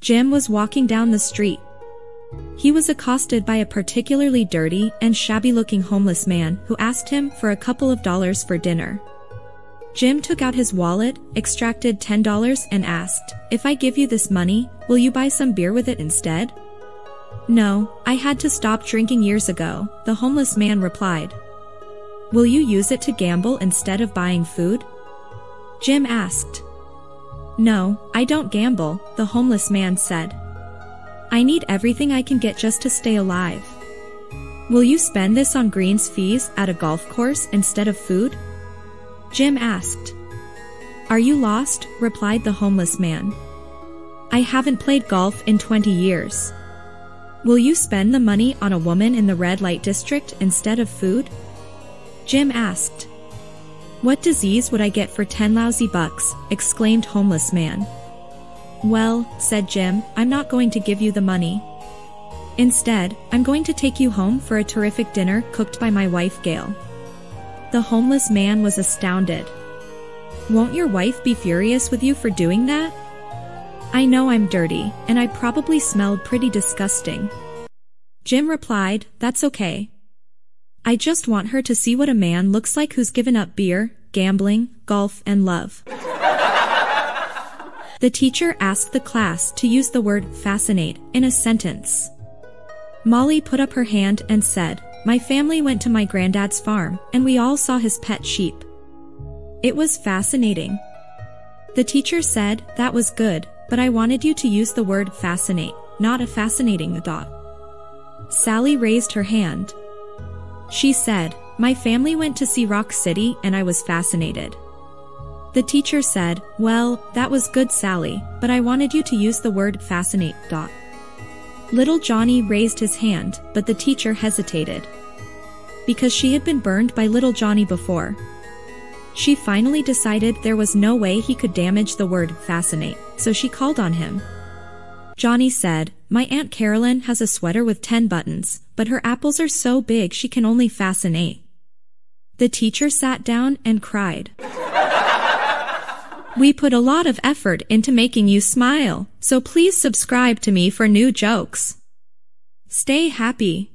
Jim was walking down the street. He was accosted by a particularly dirty and shabby-looking homeless man who asked him for a couple of dollars for dinner. Jim took out his wallet, extracted $10 and asked, "If I give you this money, will you buy some beer with it instead?" "No, I had to stop drinking years ago," the homeless man replied. "Will you use it to gamble instead of buying food?" Jim asked. "No, I don't gamble," the homeless man said. "I need everything I can get just to stay alive." "Will you spend this on greens fees at a golf course instead of food?" Jim asked. "Are you lost?" replied the homeless man. "I haven't played golf in 20 years. Will you spend the money on a woman in the red light district instead of food?" Jim asked. "What disease would I get for 10 lousy bucks?" exclaimed homeless man. "Well," said Jim, "I'm not going to give you the money. Instead, I'm going to take you home for a terrific dinner cooked by my wife Gail." The homeless man was astounded. "Won't your wife be furious with you for doing that?" "I know I'm dirty, and I probably smelled pretty disgusting." Jim replied, "That's okay. I just want her to see what a man looks like who's given up beer, gambling, golf, and love." The teacher asked the class to use the word fascinate in a sentence. Molly put up her hand and said, "My family went to my granddad's farm, and we all saw his pet sheep. It was fascinating." The teacher said, "That was good, but I wanted you to use the word fascinate, not a fascinating thought." Sally raised her hand. She said, "My family went to see Rock City and I was fascinated." The teacher said, "Well, that was good, Sally, but I wanted you to use the word fascinate. Little Johnny raised his hand, but the teacher hesitated. Because she had been burned by little Johnny before. She finally decided there was no way he could damage the word fascinate, so she called on him. Johnny said, "My Aunt Carolyn has a sweater with 10 buttons, but her apples are so big she can only fascinate." The teacher sat down and cried. "We put a lot of effort into making you smile, so please subscribe to me for new jokes. Stay happy."